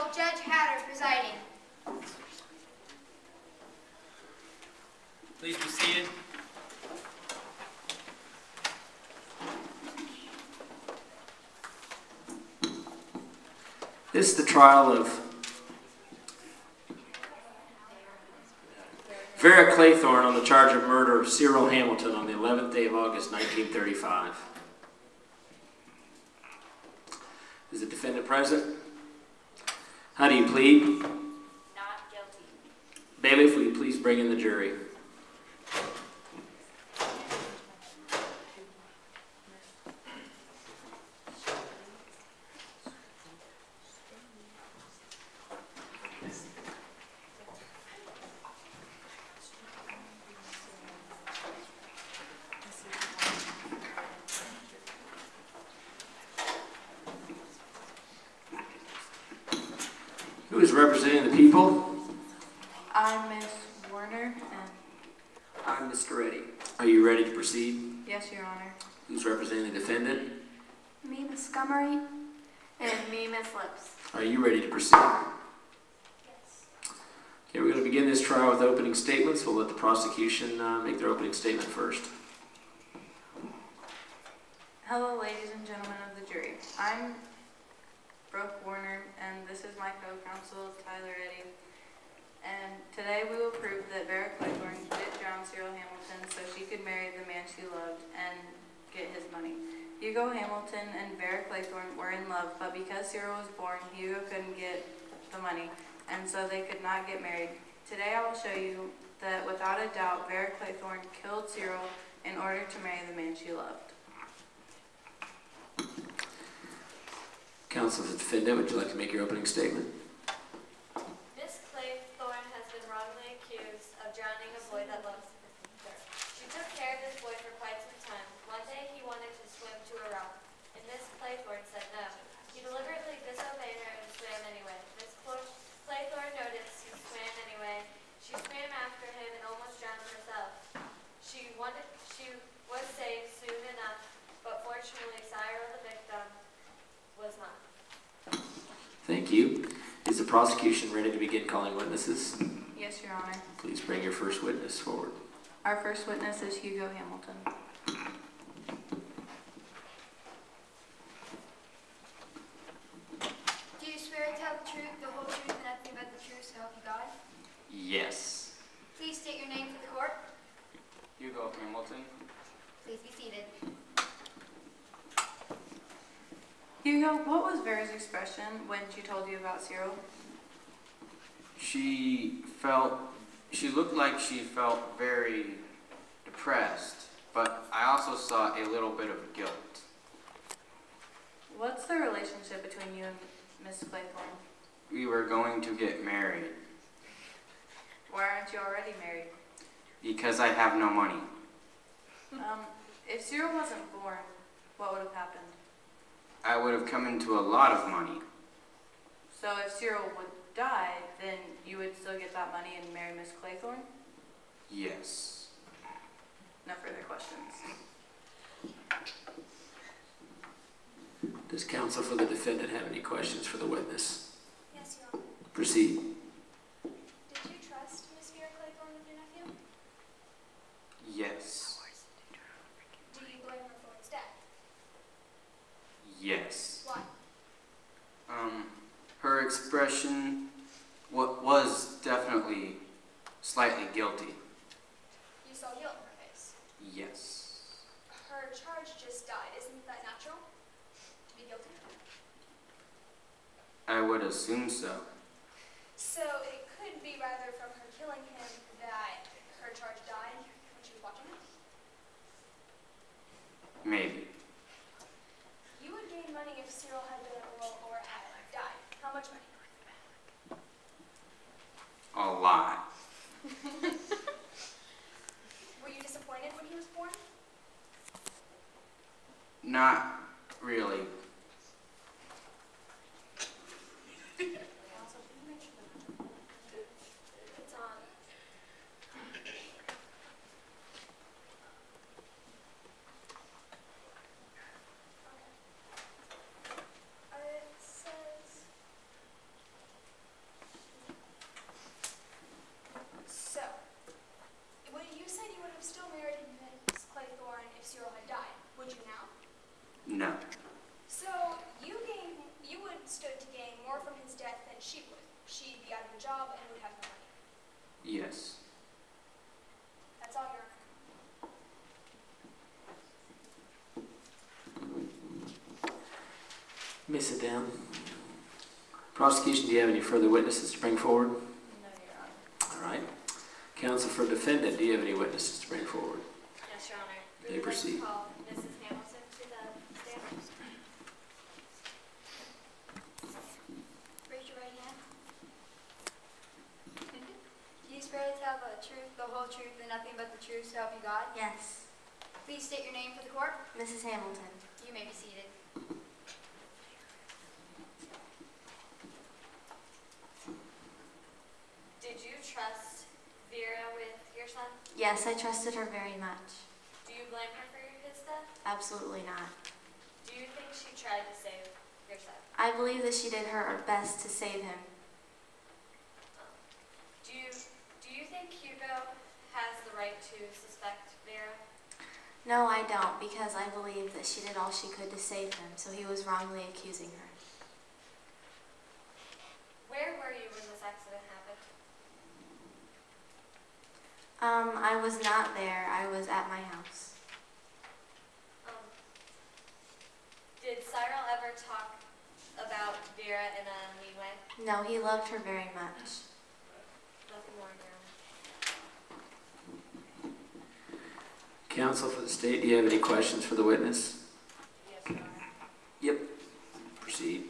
Honorable Judge Hatter presiding. Please be seated. This is the trial of Vera Claythorne on the charge of murder of Cyril Hamilton on the 11th day of August, 1935. Is the defendant present? How do you plead? Not guilty. Bailiff, will you please bring in the jury? Who is representing the people? I'm Miss Warner, and I'm Mr. Reddy. Are you ready to proceed? yes, Your Honor. Who's representing the defendant? Me, Miss Montgomery, and me, Miss Lips. Are you ready to proceed? Yes. Okay, we're going to begin this trial with opening statements. We'll let the prosecution make their opening statement first. Hello, ladies and gentlemen of the jury. I'm Brooke Warner, and this is my co-counsel, Tyler Eddy. And today we will prove that Vera Claythorne did drown Cyril Hamilton so she could marry the man she loved and get his money. Hugo Hamilton and Vera Claythorne were in love, but because Cyril was born, Hugo couldn't get the money, and so they could not get married. Today I will show you that without a doubt, Vera Claythorne killed Cyril in order to marry the man she loved. Counsel for the defendant, would you like to make your opening statement? Miss Claythorne has been wrongly accused of drowning a boy that loves her. She took care of this boy for quite some time. One day he wanted to swim to a rock, and Miss Claythorne said no. He deliberately disobeyed her and swam anyway. Miss Claythorne noticed he swam anyway. She swam after him and almost drowned herself. She was saved soon enough, but fortunately Cyril, the victim, was not. Thank you. Is the prosecution ready to begin calling witnesses? Yes, Your Honor. Please bring your first witness forward. Our first witness is Hugo Hamilton. Do you swear to tell the truth, the whole truth, and nothing but the truth, so help you God? Yes. Please state your name for the court. Hugo Hamilton. Please be seated. Hugo, what was Vera's expression when she told you about Cyril? She looked like she felt very depressed, but I also saw a little bit of guilt. What's the relationship between you and Miss Claythorne? We were going to get married Why aren't you already married? because I have no money. If Cyril wasn't born, what would have happened? I would have come into a lot of money. So if Cyril would die, then you would still get that money and marry Miss Claythorne? Yes. No further questions. Does counsel for the defendant have any questions for the witness? Yes, Your Honor. Proceed. Did you trust Miss Vera Claythorne with your nephew? Yes. Do you blame her for his death? Yes. Why? Her expression was definitely slightly guilty. You saw guilt in her face. Yes. Her charge just died. Isn't that natural? To be guilty? I would assume so. So it could be rather from her killing him that her charge died when she was watching him? Maybe. You would gain money if Cyril had been enrolled or had died. How much money? A lot. Were you disappointed when he was born? Not really. It's on. It says No. So you would stood to gain more from his death than she would. She'd be out of a job and would have no money. Yes. That's all, Your Honor. You may sit down. Prosecution, do you have any further witnesses to bring forward? No, Your Honor. All right. Counsel for defendant, do you have any witnesses to bring forward? Yes, Your Honor. You We would like to proceed. call Mrs. Hamilton to the stand. Raise your right hand. Do you swear to tell the truth, the whole truth, and nothing but the truth, so help you God? Yes. Please state your name for the court. Mrs. Hamilton. You may be seated. Did you trust Vera with your son? Yes, I trusted her very much. Do you blame her for his death? Absolutely not. Do you think she tried to save your son? I believe that she did her best to save him. Do you think Hugo has the right to suspect Vera? No, I don't, because I believe that she did all she could to save him, so he was wrongly accusing her. Where were you when this accident happened? I was not there. I was at my house. Did Cyril ever talk about Vera in a mean way? No, he loved her very much. Nothing more, Your Honor. Counsel for the state, do you have any questions for the witness? Yes, Your Honor. Yep. Proceed.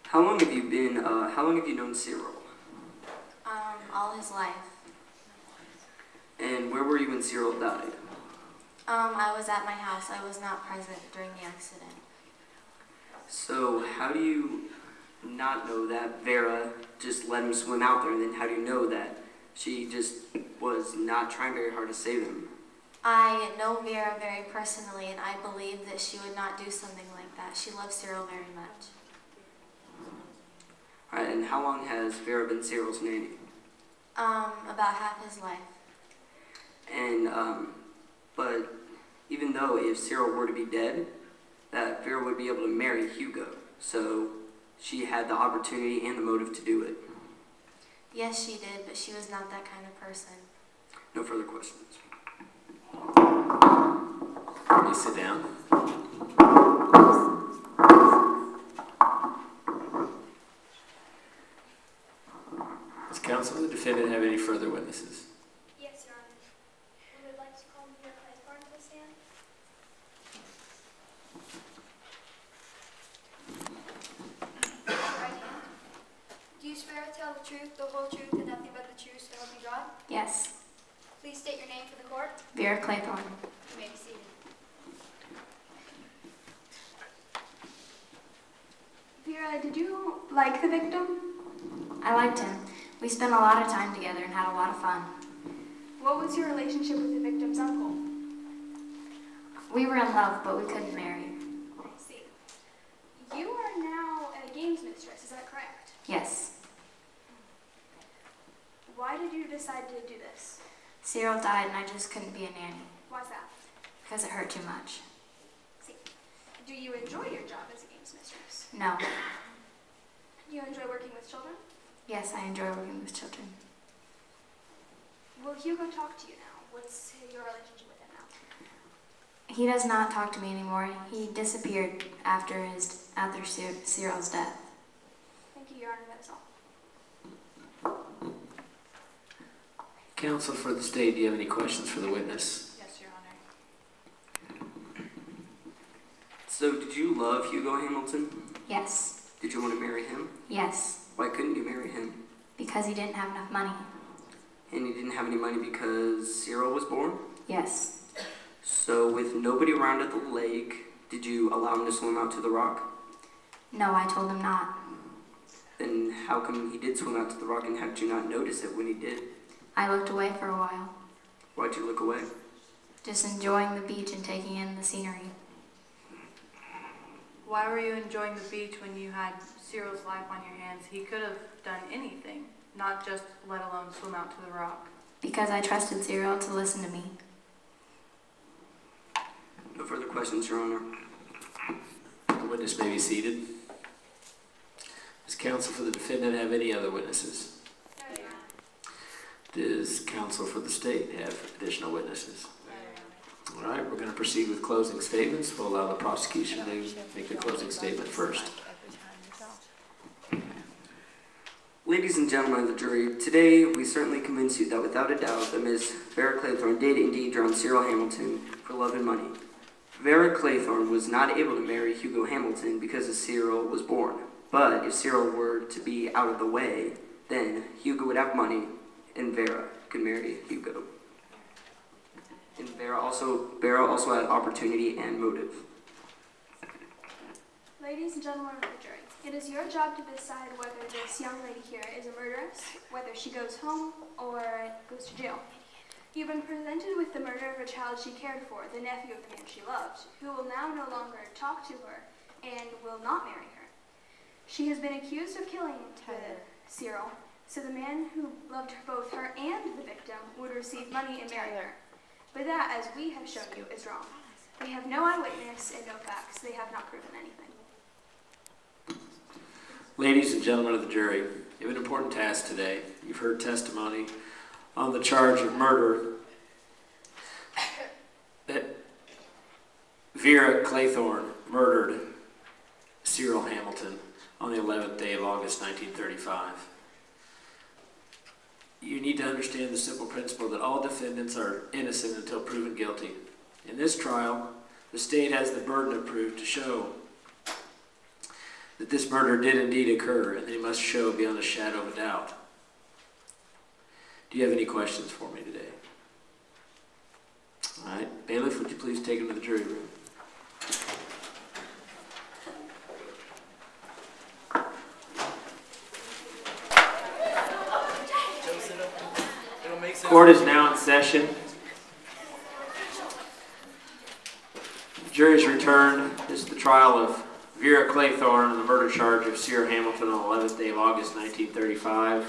How long have you known Cyril? All his life. And where were you when Cyril died? I was at my house. I was not present during the accident. So how do you not know that Vera just let him swim out there, and then how do you know that she just was not trying very hard to save him? I know Vera very personally, and I believe that she would not do something like that. She loves Cyril very much. Alright, and how long has Vera been Cyril's nanny? About half his life. And, but even though if Cyril were to be dead, that Vera would be able to marry Hugo. So she had the opportunity and the motive to do it. Yes, she did, but she was not that kind of person. No further questions. Please sit down. Does counsel for the defendant have any further witnesses? Yes, Your Honor. We would like to call Vera Claythorne to the stand. Raise your right hand. Do you swear to tell the truth, the whole truth, and nothing but the truth, so help you God? Yes. Please state your name for the court. Vera Claythorne. You may be seated. Vera, did you like the victim? I liked him. We spent a lot of time together and had a lot of fun. What was your relationship with the victim's uncle? We were in love, but we couldn't marry. I see. You are now a games mistress, is that correct? Yes. Why did you decide to do this? Cyril died and I just couldn't be a nanny Why's that? because it hurt too much. See. Do you enjoy your job as a games mistress? No. Do you enjoy working with children? Yes, I enjoy working with children. Will Hugo talk to you now? What's your relationship with him now? He does not talk to me anymore. He disappeared after Cyril's death. Thank you, Your Honor, that is all. Counsel for the state, do you have any questions for the witness? Yes, Your Honor. So did you love Hugo Hamilton? Yes. Did you want to marry him? Yes. Why couldn't you marry him? Because he didn't have enough money. And you didn't have any money because Cyril was born? Yes. So with nobody around at the lake, did you allow him to swim out to the rock? No, I told him not. Then how come he did swim out to the rock, and how did you not notice it when he did? I looked away for a while, Why'd you look away? just enjoying the beach and taking in the scenery. Why were you enjoying the beach when you had Cyril's life on your hands? He could have done anything, not just let alone swim out to the rock. Because I trusted Cyril to listen to me. No further questions, Your Honor. The witness may be seated. Does counsel for the defendant have any other witnesses? Does counsel for the state have additional witnesses? All right, we're going to proceed with closing statements. We'll allow the prosecution to make the closing statement first. Ladies and gentlemen of the jury, today we certainly convince you that without a doubt that Ms. Vera Claythorne did indeed drown Cyril Hamilton for love and money. Vera Claythorne was not able to marry Hugo Hamilton because Cyril was born. But if Cyril were to be out of the way, then Hugo would have money and Vera could marry Hugo. And Vera also had opportunity and motive. Ladies and gentlemen of the jury, it is your job to decide whether this young lady here is a murderess, whether she goes home or goes to jail. You've been presented with the murder of a child she cared for, the nephew of the man she loved, who will now no longer talk to her and will not marry her. She has been accused of killing Cyril, so the man who loved both her and the victim would receive money and marry her. But that, as we have shown you, is wrong. We have no eyewitness and no facts. They have not proven anything. Ladies and gentlemen of the jury, you have an important task today. You've heard testimony on the charge of murder that Vera Claythorne murdered Cyril Hamilton on the 11th day of August 1935. You need to understand the simple principle that all defendants are innocent until proven guilty. In this trial, the state has the burden of proof to show that this murder did indeed occur, and they must show beyond a shadow of a doubt. Do you have any questions for me today? All right, bailiff, would you please take him to the jury room? Court is now in session. The jury is returned. This is the trial of Vera Claythorne on the murder charge of Cyril Hamilton on the 11th day of August 1935.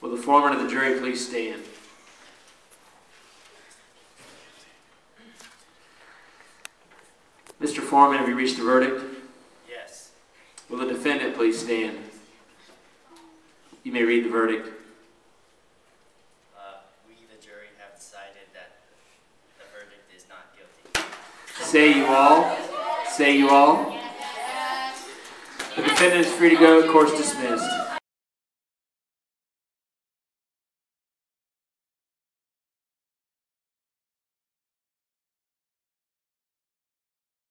Will the foreman of the jury please stand? Mr. Foreman, have you reached a verdict? Yes. Will the defendant please stand? You may read the verdict. We, the jury, have decided that the verdict is not guilty. Say you all. Say you all. The defendant is free to go. Court's dismissed.